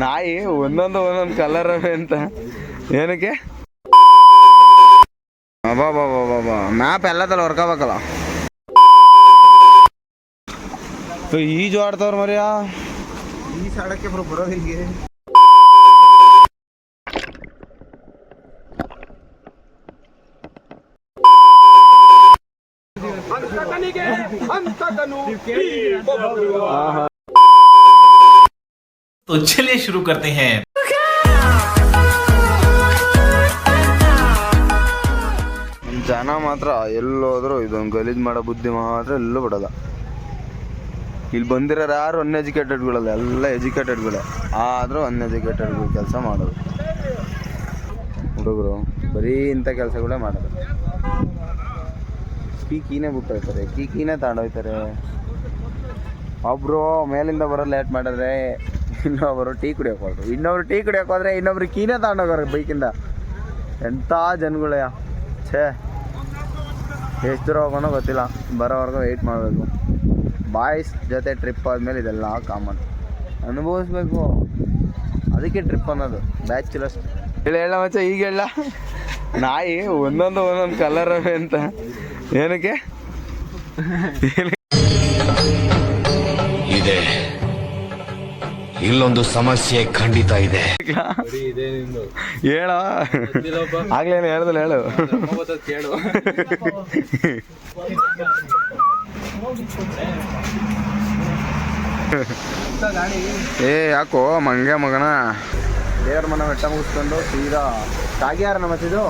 ನಾಯಿ ಒಂದೊಂದು ಕಲರ್ ಅಂತ ಏನಕ್ಕೆ ಬಾಬಾ ಮ್ಯಾಪ್ ಎಲ್ಲದಲ್ಲ ಹೊರ್ಕೋಬೇಕಲ್ಲ. ಈಜು ಆಡ್ತವ್ರ ಮರ್ಯಾ ಈಜು ಆಡಕ್ಕೆ ಬರೋದಿಲ್ಗೆ. तो चलिए शुरू करते हैं. ಜನ ಮಾತ್ರ ಎಲ್ಲೋದ್ರು ಇದೊಂದು ಗಲೀಜ್ ಮಾಡೋ ಬುದ್ಧಿ ಮಾತ್ರ ಎಲ್ಲೂ ಬಿಡಲ್ಲ. ಇಲ್ಲಿ ಬಂದಿರೋ ಯಾರು ಅನ್ಎಜುಕೇಟೆಡ್ಗಳಲ್ಲ, ಎಲ್ಲ ಎಜುಕೇಟೆಡ್ಗಳೇ, ಆದರೂ ಅನ್ಎಜುಕೇಟೆಡ್ಗಳು ಕೆಲಸ ಮಾಡೋದು ಹುಡುಗರು. ಬರೀ ಇಂಥ ಕೆಲಸಗಳೇ ಮಾಡೋದು. ಕೀನೇ ಬಿಟ್ಟೋಯ್ತಾರೆ, ಕೀನೇ ತಗೊಂಡೋಗ್ತಾರೆ. ಒಬ್ಬರು ಮೇಲಿಂದ ಬರೋ ಲೇಟ್ ಮಾಡಿದ್ರೆ ಇನ್ನೊಬ್ಬರು ಟೀ ಕುಡಿಯೋಕೆ ಹೋದ್ರು, ಇನ್ನೊಬ್ರು ಟೀ ಕುಡಿಯೋಕೆ ಹೋದ್ರೆ ಇನ್ನೊಬ್ರು ಕೀನೇ ತಗೊಂಡೋಗೋರು ಬೈಕಿಂದ. ಎಂಥ ಜನಗಳಯ್ಯ, ಛೇ ಎಷ್ಟು ದೂರ ಹೋಗೋಣೋ ಗೊತ್ತಿಲ್ಲ. ಬರೋವರೆಗೂ ವೆಯ್ಟ್ ಮಾಡಬೇಕು. ಬಾಯ್ಸ್ ಜೊತೆ ಟ್ರಿಪ್ ಆದಮೇಲೆ ಇದೆಲ್ಲ ಕಾಮನ್, ಅನುಭವಿಸ್ಬೇಕು. ಅದಕ್ಕೆ ಟ್ರಿಪ್ ಅನ್ನೋದು, ಬ್ಯಾಚುಲರ್ಸ್. ಹೇಳ ಮಚ್ಚ, ಈಗ ಹೇಳ ನಾಯಿ ಒಂದೊಂದು ಕಲರ್ ಅಂತ ಏನಕ್ಕೆ ಇದೆ. ಇಲ್ಲೊಂದು ಸಮಸ್ಯೆ ಖಂಡಿತ ಇದೆ. ಹೇಳ ಆಗ್ಲೇನು ಹೇಳ್ದಲ್ಲ, ಹೇಳು. ಏ ಯಾಕೋ ಮಂಗೆ ಮಗನ, ದೇವ್ರ ಮನ ಬೆಟ್ಟ ಮುಗಿಸ್ಕೊಂಡು ಸೀದಾ ಕಾಗಿಯಾರ ನಮ್ಮ ಇದು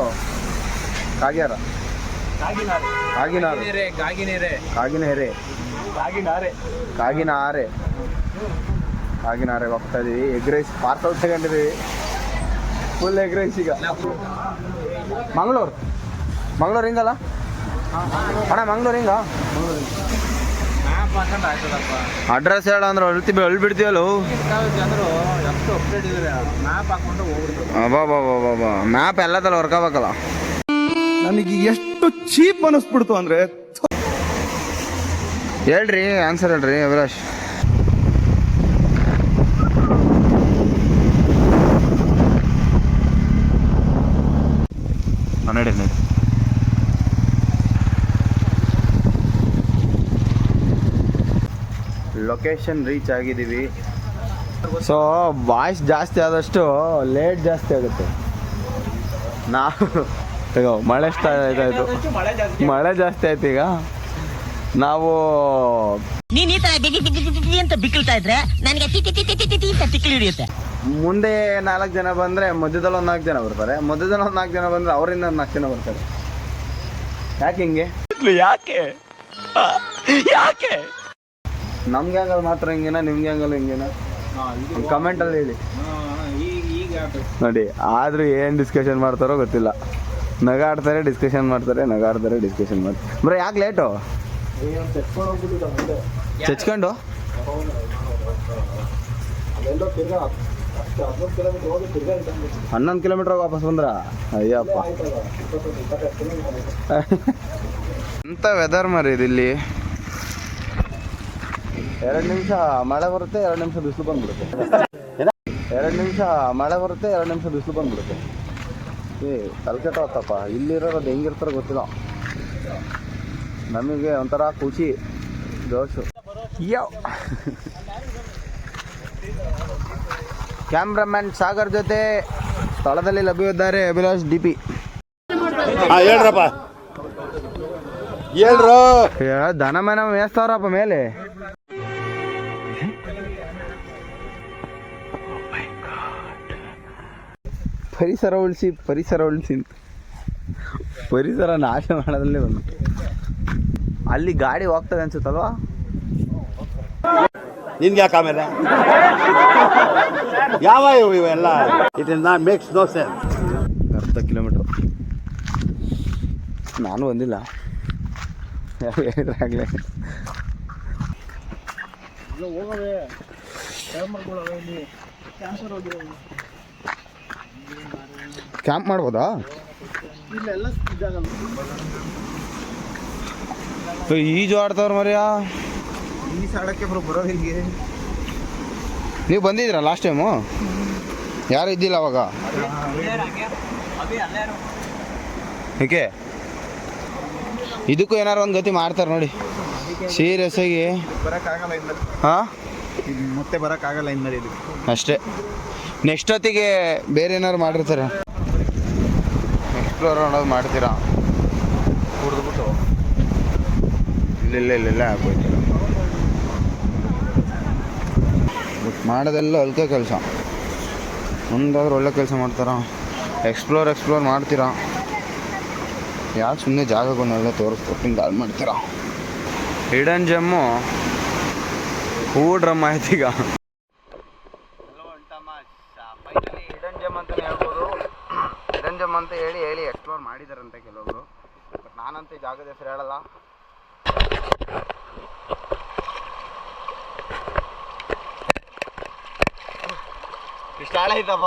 ಕಾಗಿನಾರೆ ಹೋಗ್ತಾ ಇದೀವಿ. ಎಗ್ ರೈಸ್ ಪಾರ್ಸಲ್ ತಗೊಂಡಿದ್ದೀವಿ, ಫುಲ್ ಎಗ್ ರೈಸ್. ಈಗ ಮಂಗಳೂರು ಹಿಂಗಲ್ಲ ಅಣ್ಣ, ಮಂಗಳೂರು ಹಿಂಗ ಅಡ್ರೆಸ್ ಹೇಳ ಅಂದ್ರೆ ಅಳ್ಬಿಡ್ತೀವಲ್ಲ. ಬಾಬಾ ಮ್ಯಾಪ್ ಎಲ್ಲದಲ್ಲ ಹೊರ್ಕೋಬೇಕಲ್ಲ. ನನಗೆ ಎಷ್ಟು ಚೀಪ್ ಅನಿಸ್ಬಿಡ್ತು ಅಂದ್ರೆ. ಹೇಳ್ರಿ, ಆನ್ಸರ್ ಹೇಳ್ರಿ ಅಭಿಲಾಷ್. ನಡಿ ಲೊಕೇಶನ್ ರೀಚ್ ಆಗಿದ್ದೀವಿ. ಸೊ ಬಾಯ್ಸ್ ಜಾಸ್ತಿ ಆದಷ್ಟು ಲೇಟ್ ಜಾಸ್ತಿ ಆಗುತ್ತೆ. ನಾವು ಮಳೆ ಸ್ಟಾರ್ಟ್ ಆಯಿತು, ಮಳೆ ಜಾಸ್ತಿ ಆಯ್ತು. ಈಗ ನಾವು ನೀನ್ ಈ ತರ ಅಂತ ಬಿಕ್ಕಳ್ತಾ ಇದ್ರೆ ನನಗೆ ತಿಕ್ಲಿ ಹಿಡಿಯುತ್ತೆ. ಮುಂದೆ 4 ಜನ ಬಂದರೆ ಮಧ್ಯದಲ್ಲಿ ಒಂದು 4 ಜನ ಬರ್ತಾರೆ, ಮಧ್ಯದಲ್ಲಿ ಒಂದು 4 ಜನ ಬಂದರೆ ಅವರಿಂದ 4 ಜನ ಬರ್ತಾರೆ. ಯಾಕೆ ಹಿಂಗೆ? ಯಾಕೆ ನಮ್ಗೆ ಹಂಗಲ್ಲ ಮಾತ್ರ ಹಿಂಗೇನ, ನಿಮ್ಗೆ ಹಂಗಲ್ಲ ಹಿಂಗೇನ? ಕಮೆಂಟಲ್ಲಿ ಹೇಳಿ ನೋಡಿ. ಆದರೂ ಏನು ಡಿಸ್ಕಷನ್ ಮಾಡ್ತಾರೋ ಗೊತ್ತಿಲ್ಲ. ನಗಾಡ್ತಾರೆ, ಡಿಸ್ಕಷನ್ ಮಾಡ್ತಾರೆ, ಡಿಸ್ಕಷನ್ ಮಾಡ್ತಾರೆ. ಬರೀ ಯಾಕೆ ಲೇಟು? ಚಚ್ಕೊಂಡು 11 ಕಿಲೋಮೀಟರ್ ವಾಪಸ್ ಬಂದ್ರ? ಅಯ್ಯಪ್ಪ, ಎಂತ ವೆದರ್ ಮರಿ ಇಲ್ಲಿ. 2 ನಿಮಿಷ ಮಳೆ ಬರುತ್ತೆ, 2 ನಿಮಿಷ ಬಿಸಿಲು ಬಂದ್ಬಿಡುತ್ತೆ. 2 ನಿಮಿಷ ಮಳೆ ಬರುತ್ತೆ, 2 ನಿಮಿಷ ಬಿಸಿಲು ಬಂದ್ಬಿಡುತ್ತೆ. ತಲೆಕೆಟ್ಟ ಹೊತ್ತಪ್ಪ. ಇಲ್ಲಿರೋದು ಹೆಂಗಿರ್ತಾರೋ ಗೊತ್ತಿಲ್ಲ. ನಮಗೆ ಒಂಥರ ಖುಷಿ, ಜೋಶು. ಕ್ಯಾಮ್ರಾಮನ್ ಸಾಗರ್ ಜೊತೆ ಸ್ಥಳದಲ್ಲಿ ಲಭ್ಯವಿದ್ದಾರೆ ಅಭಿಲಾಷ್ DP. ಹೇಳ್ರಪ್ಪ, ಹೇಳ್ರು. ದನ ಮನ ಮೇಸ್ತಾವ್ರಪ್ಪ ಮೇಲೆ. ಪರಿಸರ ಉಳಿಸಿ ಪರಿಸರ ನಾಶ ಮಾಡೋದ್ರಲ್ಲಿ ಬಂದು ಅಲ್ಲಿ ಗಾಡಿ ಹೋಗ್ತದೆ ಅನ್ಸುತ್ತಲ್ವಾ? ನಿನ್ಗೆ ಯಾಕೆ ಆಮೇಲೆ ಯಾವ ಇವೆಲ್ಲ? It is not makes no sense. 10 kilometre ನಾನು ಬಂದಿಲ್ಲ, ಹೇಳಿದ್ರಾಗಲೇ. ಕ್ಯಾಂಪ್ ಮಾಡ್ಬೋದಾ? ಈಜು ಆಡ್ತವ್ರ ಮರ್ಯಾ ಈಜು ಆಡಕ್ಕೆ ಬರೋದಿಲ್ಗೆ. ನೀವು ಬಂದಿದ್ದೀರಾ ಲಾಸ್ಟ್ ಟೈಮು? ಯಾರು ಇದ್ದಿಲ್ಲ ಅವಾಗ? ಏಕೆ ಇದಕ್ಕೂ ಏನಾರು ಒಂದು ಗತಿ ಮಾಡ್ತಾರೆ ನೋಡಿ ಸೀರಿಯಸ್ ಆಗಿ. ಬರೋಕ್ಕಾಗಲ್ಲ ಇನ್ಮೇಲೆ, ಹಾಂ ಮತ್ತೆ ಬರೋಕ್ಕಾಗಲ್ಲ ಇನ್ಮೇಲೆ ಇದು ಅಷ್ಟೇ. ನೆಕ್ಸ್ಟ್ ಹೊತ್ತಿಗೆ ಬೇರೆ ಏನಾದ್ರು ಮಾಡಿರ್ತಾರೆ, ಎಕ್ಸ್ಪ್ಲೋರ್ ಅನ್ನೋದು ಮಾಡ್ತೀರಾ? ಕುಡಿದ್ಬಿಟ್ಟು ಇಲ್ಲ ಹಾಕೋಯ್ತೀರ. ಬಟ್ ಮಾಡೋದೆಲ್ಲ ಅಲ್ಕೆ ಕೆಲಸ. ಮುಂದಾದ್ರೂ ಒಳ್ಳೆ ಕೆಲಸ ಮಾಡ್ತಾರ, ಎಕ್ಸ್ಪ್ಲೋರ್ ಮಾಡ್ತೀರಾ. ಯಾಕೆ ಸುಮ್ಮನೆ ಜಾಗಗಳನ್ನೆಲ್ಲ ತೋರಿಸ್ಕೊಟ್ಟು ಹಾಳು ಮಾಡ್ತೀರಾ? ಹಿಡನ್ ಜಮ್ಮು ಹೂ ಡ್ರಮ್ ಆಯ್ತು ಈಗ. ಹಿಡನ್ ಜಮ್ ಅಂತಲೇ ಹೇಳ್ಬೋದು. ಹಿಡನ್ ಜಮ್ ಅಂತ ಹೇಳಿ ಎಕ್ಸ್ಪ್ಲೋರ್ ಮಾಡಿದಾರಂತೆ ಕೆಲವೊಬ್ರು. ಬಟ್ ನಾನಂತೂ ಜಾಗದ ಹೆಸರು ಹೇಳಲ್ಲ. ಇಷ್ಟ ಆಳೈತಪ್ಪ.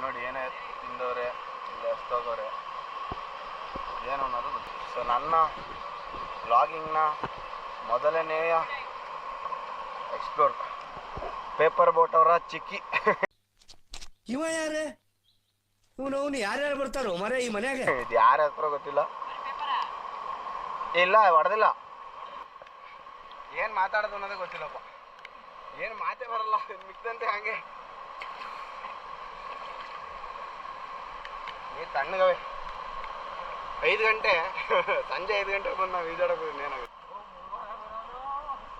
ನೋಡಿ ಏನೇ ತಿಂದವ್ರೆ ಇಲ್ಲ ಎಷ್ಟೋಗವ್ರೆ ಏನು ಅನ್ನೋದು ಗೊತ್ತಿಲ್ಲ. ಸೊ ನನ್ನ ವ್ಲಾಗಿಂಗ್ನ ಮೊದಲನೆಯ ಎಕ್ಸ್ಪ್ಲೋರ್ ಪೇಪರ್ ಬೋಟ್ ಅವರ ಚಿಕ್ಕಿ. ಇವ ಯಾರೇ ಇವನು ಯಾರ್ಯಾರು ಬರ್ತಾರೋ ಮರ ಈ ಮನ್ಯಾಗ? ಇದು ಯಾರ ಹತ್ರ ಗೊತ್ತಿಲ್ಲ. ಇಲ್ಲ ಹೊಡೆದಿಲ್ಲ. ಏನು ಮಾತಾಡೋದು ಅನ್ನೋದೇ ಗೊತ್ತಿಲ್ಲಪ್ಪ. ಏನು ಮಾತೇ ಬರಲ್ಲ ಮಿಕ್ದಂತೆ ಹಂಗೆ. ನೀರು ತಣ್ಣಗವೆ. 5 ಗಂಟೆ ಸಂಜೆ 5 ಗಂಟೆಗೆ ಬಂದು ನಾವು ಈಜಾಡಕ್ಕೆ ಹೋಗಿ ಏನಾಗುತ್ತೆ?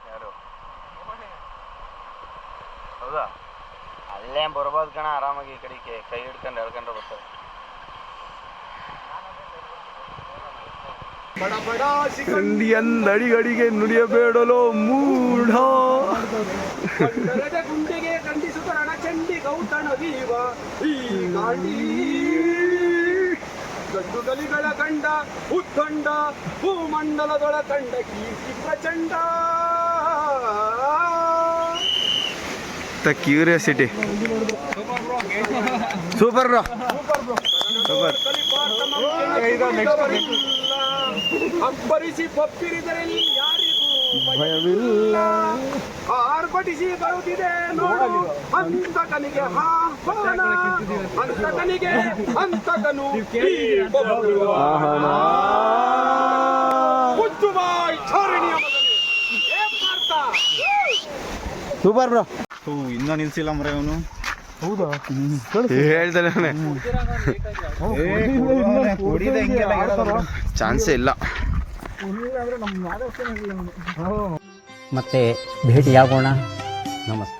ಯಾರು ಹೌದಾ? ಅಲ್ಲೇ ಬರ್ಬೋದು ಕಣ, ಆರಾಮಾಗಿ ಈ ಕಡೆಗೆ ಕೈ ಹಿಡ್ಕೊಂಡು ಎಳ್ಕೊಂಡ್ರೆ ಬರ್ತಾರೆ. ಅಡಿಗಡಿಗೆ ನುಡಿಯಬೇಡಲೋ ಮೂಢ. ಗುಂಡಿಗೆ ಖಂಡಿಸುತ್ತ ರಣಚಂಡಿ ಗೌತಣ ದೀವ ಈ ಗಾಂಡಿ ಗಂಡು ಗಲಿಗಳ ಕಂಡ ಉದ್ದಂಡ ಭೂಮಂಡಲದೊಳ ಕಂಡ ಕೀರ್ತಿ ಪ್ರಚಂಡ. Curiosity super bro, super. ಅಬ್ಬರಿಸಿ ಪಪ್ಪಿರಿದರಲ್ಲಿ ಯಾರಿಗೂ ಭಯವಿಲ್ಲ. ಆರ್ಭಟಿಸಿ ಬರುತ್ತಿದೆ ನೋಡು ಅಂತಕನಿಗೆ ಆಹ್ವಾನ. ಅಂತಕನಿಗೆ ಅಂತಕನು ಮುಚ್ಚುಬಾಯ್ ಚಾರಣಿಯ ಮಗನೇ. ಏನ್ ಮಾಡ್ತಾ? Super bro. ಇನ್ನೂ ನಿಲ್ಸಿಲ್ಲ ಮರ ಅವನು. ಹೇಳ್ತಾನೆ ಚಾನ್ಸೇ ಇಲ್ಲ. ಮತ್ತೆ ಭೇಟಿಯಾಗೋಣ. ನಮಸ್ತೆ.